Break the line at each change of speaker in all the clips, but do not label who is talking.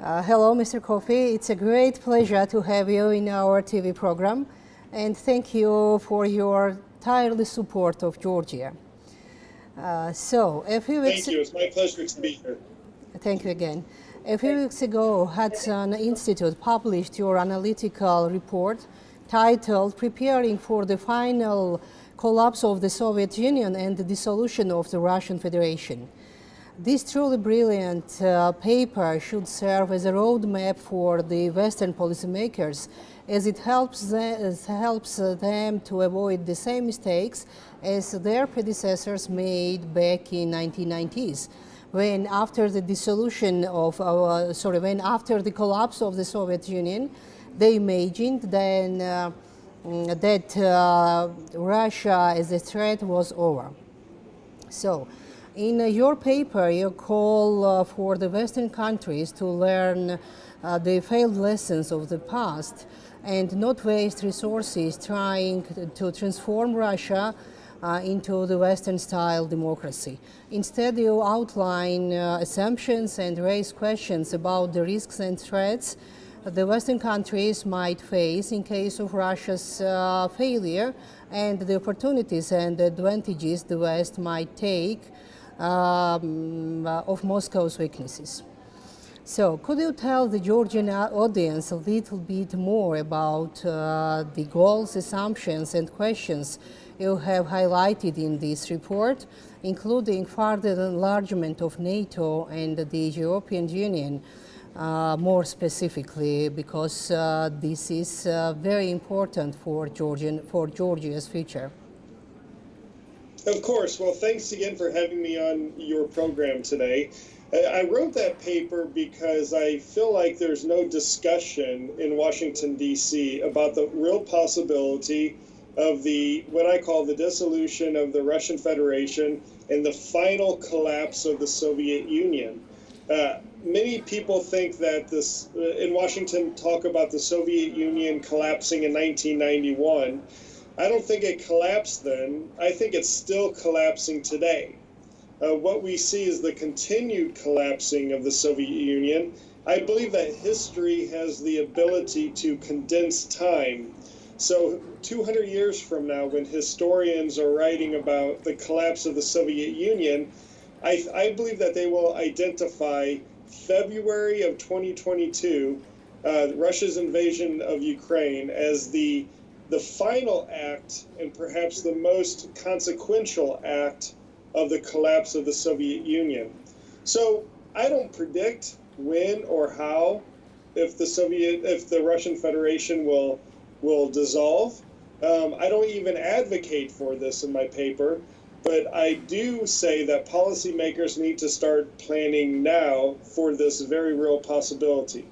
Hello, Mr. Coffey. It's a great pleasure to have you in our TV program, and thank you for your tireless support of Georgia.
Thank you. It's my pleasure to be here.
Thank you again. A few weeks ago, Hudson Institute published your analytical report titled "Preparing for the Final Collapse of the Soviet Union and the Dissolution of the Russian Federation." This truly brilliant paper should serve as a roadmap for the Western policymakers, as it helps them to avoid the same mistakes as their predecessors made back in 1990s, when after the after the collapse of the Soviet Union, they imagined then that Russia as a threat was over. So, in your paper, you call for the Western countries to learn the failed lessons of the past and not waste resources trying to transform Russia into the Western-style democracy. Instead, you outline assumptions and raise questions about the risks and threats the Western countries might face in case of Russia's failure, and the opportunities and advantages the West might take of Moscow's weaknesses. So, could you tell the Georgian audience a little bit more about the goals, assumptions, and questions you have highlighted in this report, including further enlargement of NATO and the European Union, more specifically, because this is very important for Georgia's future?
Of course. Well, thanks again for having me on your program today. I wrote that paper because I feel like there's no discussion in Washington, D.C. about the real possibility of what I call the dissolution of the Russian Federation and the final collapse of the Soviet Union. Many people think that in Washington talk about the Soviet Union collapsing in 1991. I don't think it collapsed then. I think it's still collapsing today. What we see is the continued collapsing of the Soviet Union. I believe that history has the ability to condense time. So 200 years from now, when historians are writing about the collapse of the Soviet Union, I believe that they will identify February of 2022, Russia's invasion of Ukraine, as the final act and perhaps the most consequential act of the collapse of the Soviet Union. So I don't predict when or how if the Russian Federation will dissolve. I don't even advocate for this in my paper, but I do say that policymakers need to start planning now for this very real possibility.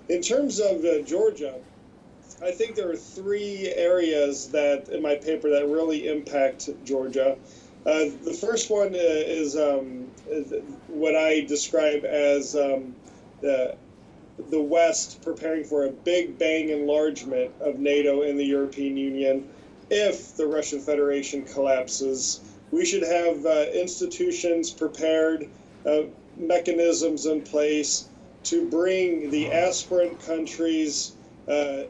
In terms of Georgia, I think there are three areas in my paper that really impact Georgia. The first one is what I describe as the West preparing for a big bang enlargement of NATO and the European Union if the Russian Federation collapses. We should have institutions prepared, mechanisms in place to bring the aspirant countries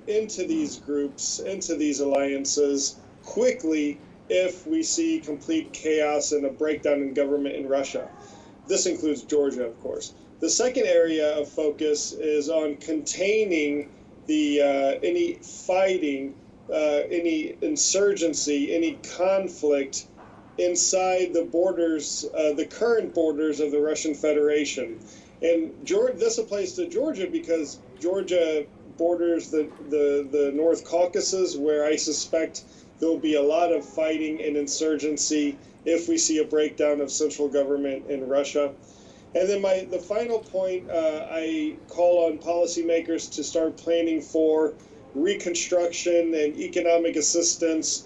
into these groups, into these alliances quickly if we see complete chaos and a breakdown in government in Russia. This includes Georgia, of course. The second area of focus is on containing any fighting, any insurgency, any conflict inside the borders, the current borders of the Russian Federation. And this applies to Georgia because Georgia borders the North Caucasus, where I suspect there will be a lot of fighting and insurgency if we see a breakdown of central government in Russia. And then the final point, I call on policymakers to start planning for reconstruction and economic assistance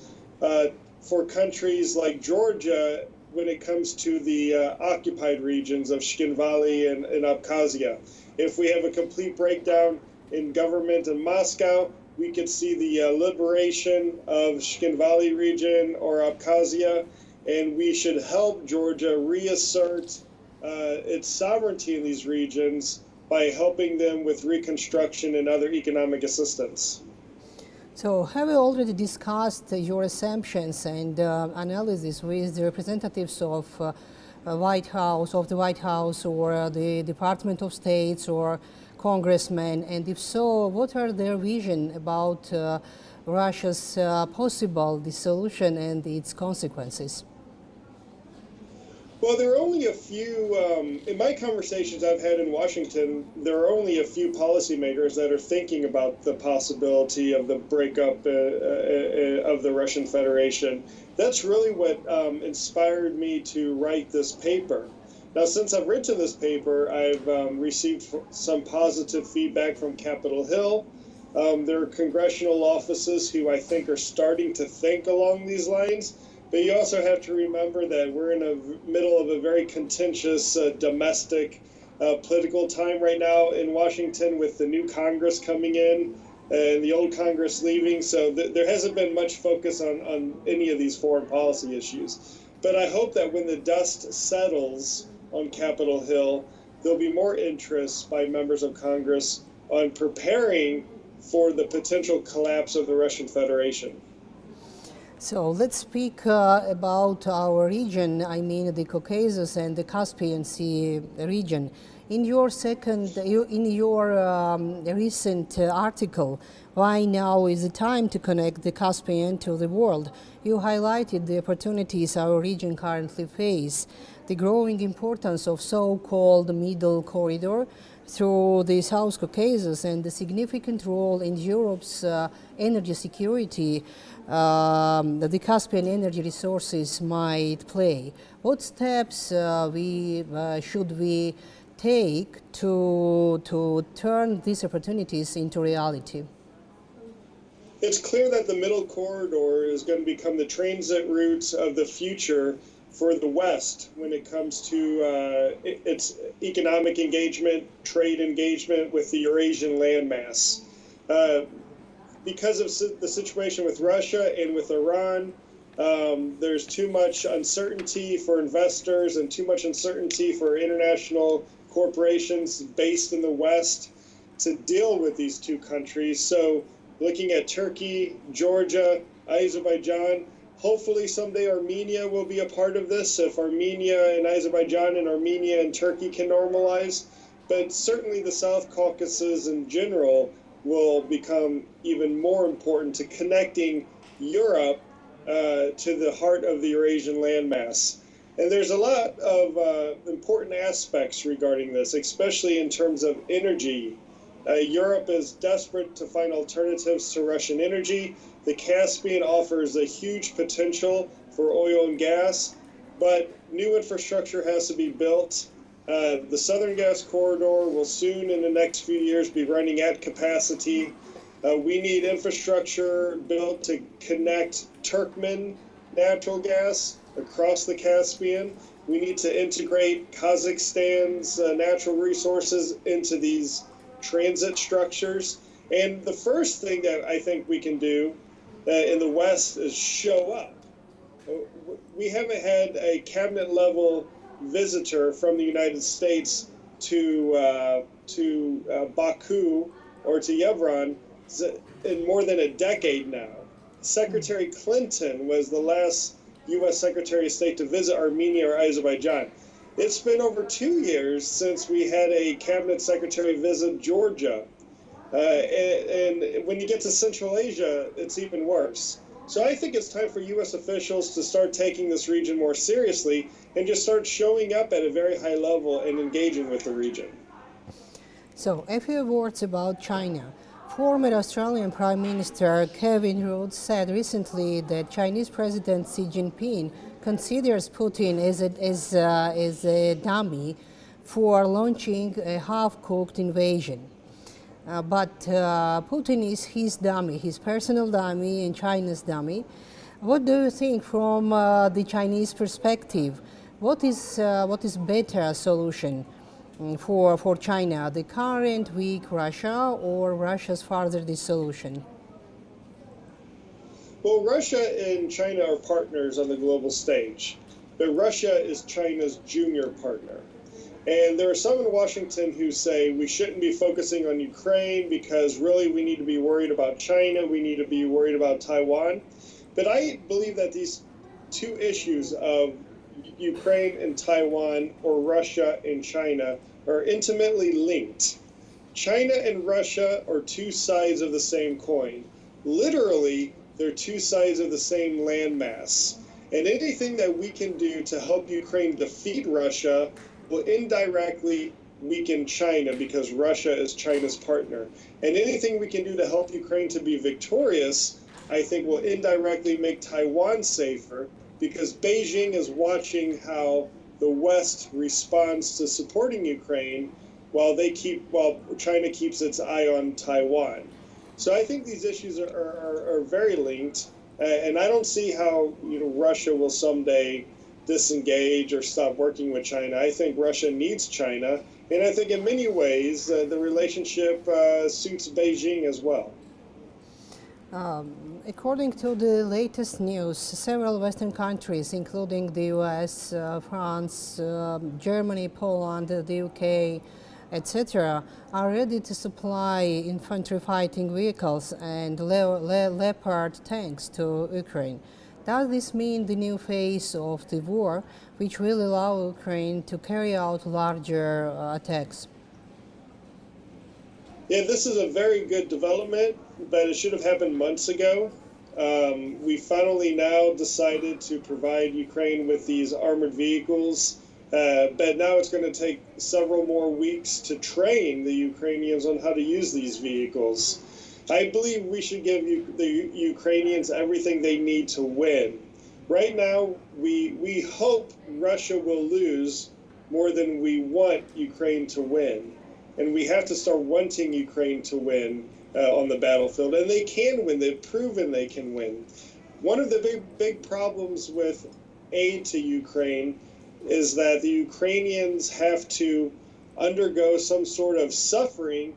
for countries like Georgia when it comes to the occupied regions of Shkin Valley and Abkhazia. If we have a complete breakdown in government in Moscow, we could see the liberation of Shkin Valley region or Abkhazia, and we should help Georgia reassert its sovereignty in these regions by helping them with reconstruction and other economic assistance.
So have you already discussed your assumptions and analysis with the representatives of the White House or the Department of States or congressmen? And if so, what are their vision about Russia's possible dissolution and its consequences?
Well, there are only a few, in my conversations I've had in Washington, there are only a few policymakers that are thinking about the possibility of the breakup of the Russian Federation. That's really what inspired me to write this paper. Now, since I've written this paper, I've received some positive feedback from Capitol Hill. There are congressional offices who I think are starting to think along these lines. But you also have to remember that we're in the middle of a very contentious domestic political time right now in Washington with the new Congress coming in and the old Congress leaving. So there hasn't been much focus on any of these foreign policy issues. But I hope that when the dust settles on Capitol Hill, there'll be more interest by members of Congress on preparing for the potential collapse of the Russian Federation.
So let's speak about our region, I mean the Caucasus and the Caspian Sea region. In your recent article, Why Now is the Time to Connect the Caspian to the World, you highlighted the opportunities our region currently faces, the growing importance of so-called Middle Corridor through the South Caucasus and the significant role in Europe's energy security the Caspian energy resources might play. What steps should we take to turn these opportunities into reality?
It's clear that the Middle Corridor is going to become the transit route of the future for the West when it comes to its economic engagement, trade engagement with the Eurasian landmass. Because of the situation with Russia and with Iran, there's too much uncertainty for investors and too much uncertainty for international corporations based in the West to deal with these two countries. So looking at Turkey, Georgia, Azerbaijan, hopefully someday Armenia will be a part of this if Armenia and Azerbaijan and Armenia and Turkey can normalize. But certainly the South Caucasus in general will become even more important to connecting Europe to the heart of the Eurasian landmass. And there's a lot of important aspects regarding this, especially in terms of energy. Europe is desperate to find alternatives to Russian energy. The Caspian offers a huge potential for oil and gas, but new infrastructure has to be built. The Southern Gas Corridor will soon, in the next few years, be running at capacity. We need infrastructure built to connect Turkmen natural gas across the Caspian. We need to integrate Kazakhstan's natural resources into these transit structures. And the first thing that I think we can do in the West is show up. We haven't had a cabinet-level visitor from the United States to Baku or to Yerevan in more than a decade now. Secretary Clinton was the last U.S. Secretary of State to visit Armenia or Azerbaijan. It's been over 2 years since we had a cabinet secretary visit Georgia. And when you get to Central Asia, it's even worse. So I think it's time for U.S. officials to start taking this region more seriously and just start showing up at a very high level and engaging with the region.
So a few words about China. Former Australian Prime Minister Kevin Rudd said recently that Chinese President Xi Jinping considers Putin as a dummy for launching a half-cooked invasion. But Putin is his dummy, his personal dummy and China's dummy. What do you think from the Chinese perspective? What is better solution for China, the current weak Russia or Russia's further dissolution?
Well, Russia and China are partners on the global stage, but Russia is China's junior partner. And there are some in Washington who say we shouldn't be focusing on Ukraine because really we need to be worried about China, we need to be worried about Taiwan. But I believe that these two issues of Ukraine and Taiwan, or Russia and China, are intimately linked. China and Russia are two sides of the same coin. Literally, they're two sides of the same landmass. And anything that we can do to help Ukraine defeat Russia will indirectly weaken China because Russia is China's partner. And anything we can do to help Ukraine to be victorious, I think, will indirectly make Taiwan safer because Beijing is watching how the West responds to supporting Ukraine while China keeps its eye on Taiwan. So I think these issues are very linked, and I don't see how Russia will someday disengage or stop working with China. I think Russia needs China, and I think in many ways the relationship suits Beijing as well.
According to the latest news, several Western countries, including the US, France, Germany, Poland, the UK, etc., are ready to supply infantry fighting vehicles and Leopard tanks to Ukraine. Does this mean the new phase of the war, which will allow Ukraine to carry out larger attacks?
Yeah, this is a very good development, but it should have happened months ago. We finally now decided to provide Ukraine with these armored vehicles, but now it's going to take several more weeks to train the Ukrainians on how to use these vehicles. I believe we should give the Ukrainians everything they need to win. Right now, we hope Russia will lose more than we want Ukraine to win. And we have to start wanting Ukraine to win on the battlefield. And they can win. They've proven they can win. One of the big problems with aid to Ukraine is that the Ukrainians have to undergo some sort of suffering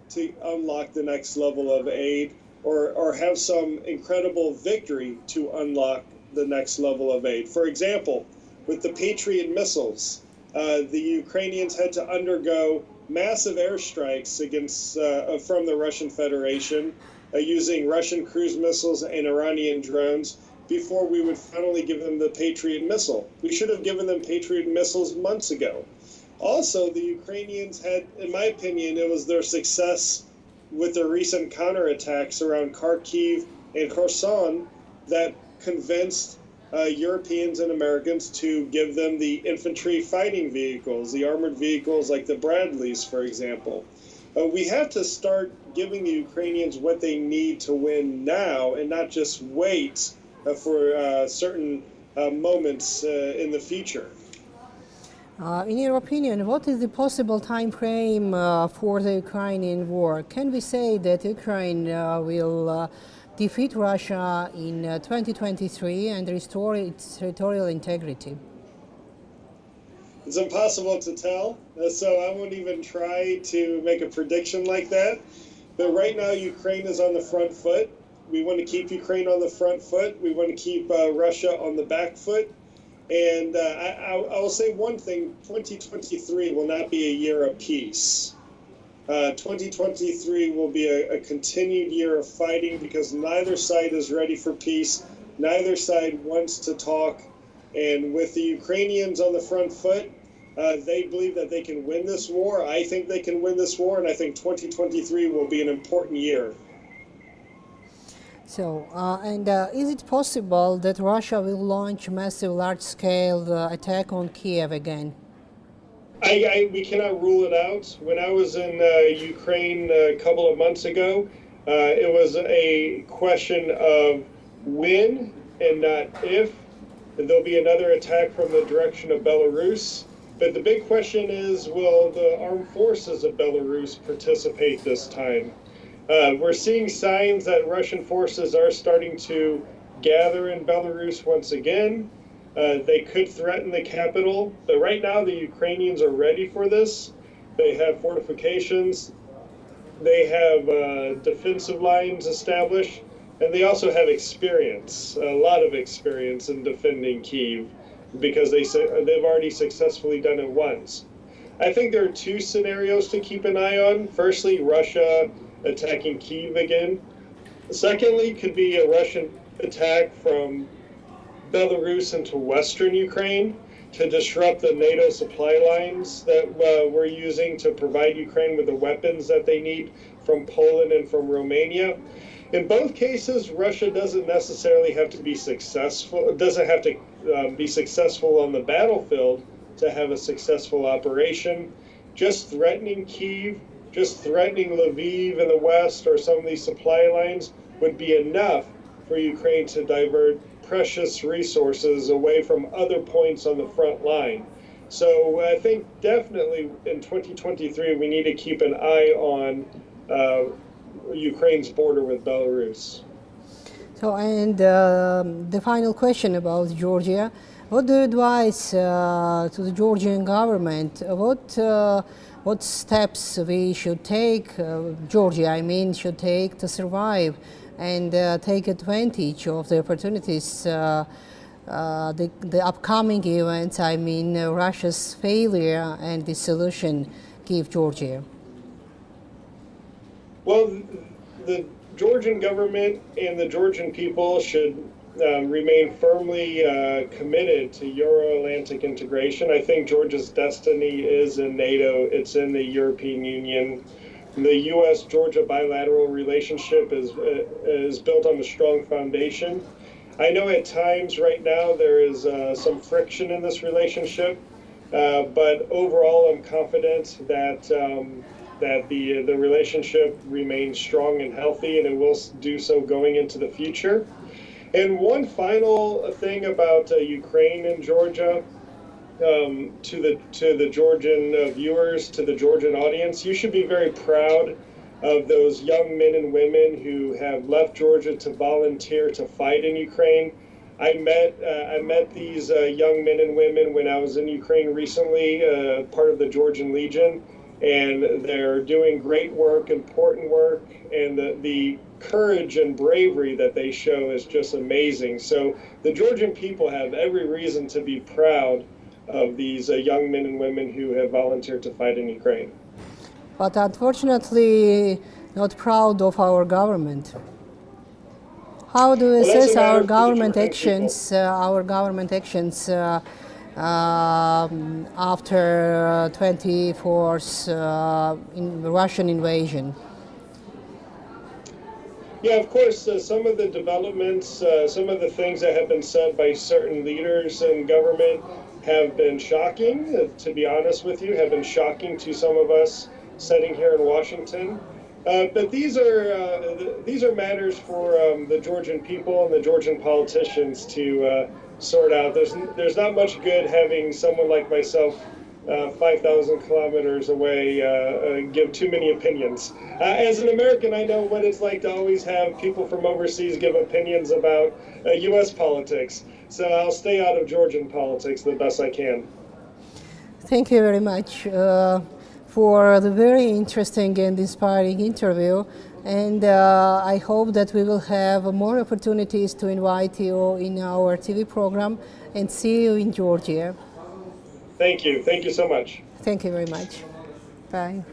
to unlock the next level of aid, or have some incredible victory to unlock the next level of aid. For example, with the Patriot missiles, the Ukrainians had to undergo massive airstrikes against from the Russian Federation using Russian cruise missiles and Iranian drones before we would finally give them the Patriot missile. We should have given them Patriot missiles months ago. Also, the Ukrainians had, in my opinion, it was their success with their recent counterattacks around Kharkiv and Kherson that convinced Europeans and Americans to give them the infantry fighting vehicles, the armored vehicles like the Bradleys, for example. We have to start giving the Ukrainians what they need to win now and not just wait for certain moments in the future.
In your opinion, what is the possible time frame for the Ukrainian war? Can we say that Ukraine will defeat Russia in 2023 and restore its territorial integrity?
It's impossible to tell, so I won't even try to make a prediction like that. But right now, Ukraine is on the front foot. We want to keep Ukraine on the front foot. We want to keep Russia on the back foot. And I will say one thing, 2023 will not be a year of peace. 2023 will be a continued year of fighting because neither side is ready for peace. Neither side wants to talk. And with the Ukrainians on the front foot, they believe that they can win this war. I think they can win this war, and I think 2023 will be an important year.
So, is it possible that Russia will launch massive, large-scale attack on Kiev again?
We cannot rule it out. When I was in Ukraine a couple of months ago, it was a question of when and not if. There'll be another attack from the direction of Belarus. But the big question is, will the armed forces of Belarus participate this time? We're seeing signs that Russian forces are starting to gather in Belarus once again. They could threaten the capital, but right now the Ukrainians are ready for this. They have fortifications, they have defensive lines established, and they also have experience, a lot of experience in defending Kiev, because they've already successfully done it once. I think there are two scenarios to keep an eye on. Firstly, Russia attacking Kiev again. Secondly, could be a Russian attack from Belarus into western Ukraine to disrupt the NATO supply lines that we're using to provide Ukraine with the weapons that they need from Poland and from Romania. In both cases, Russia doesn't necessarily have to be successful. It doesn't have to be successful on the battlefield to have a successful operation. Just threatening Kiev, just threatening Lviv in the west or some of these supply lines would be enough for Ukraine to divert precious resources away from other points on the front line. So I think definitely in 2023 we need to keep an eye on Ukraine's border with Belarus.
So, and the final question about Georgia. What do you advise to the Georgian government? What steps we should take, Georgia, I mean, should take to survive and take advantage of the opportunities, the upcoming events, I mean, Russia's failure and dissolution give Georgia?
Well, the Georgian government and the Georgian people should remain firmly committed to Euro-Atlantic integration. I think Georgia's destiny is in NATO, it's in the European Union. The U.S.-Georgia bilateral relationship is built on a strong foundation. I know at times right now there is some friction in this relationship, but overall I'm confident that the relationship remains strong and healthy, and it will do so going into the future. And one final thing about Ukraine and Georgia, to the Georgian viewers, to the Georgian audience, you should be very proud of those young men and women who have left Georgia to volunteer to fight in Ukraine. I met these young men and women when I was in Ukraine recently, part of the Georgian Legion, and they're doing great work, important work, and the courage and bravery that they show is just amazing. So the Georgian people have every reason to be proud of these young men and women who have volunteered to fight in Ukraine.
But unfortunately, not proud of our government. How do you assess our government actions? After 24th Russian invasion?
Yeah, of course, some of the developments, some of the things that have been said by certain leaders in government have been shocking, to be honest with you, have been shocking to some of us sitting here in Washington. But these are matters for the Georgian people and the Georgian politicians to sort out. There's not much good having someone like myself 5,000 kilometers away give too many opinions. As an American, I know what it's like to always have people from overseas give opinions about U.S. politics. So I'll stay out of Georgian politics the best I can.
Thank you very much for the very interesting and inspiring interview. And I hope that we will have more opportunities to invite you in our TV program and see you in Georgia.
Thank you. Thank you so much.
Thank you very much. Bye.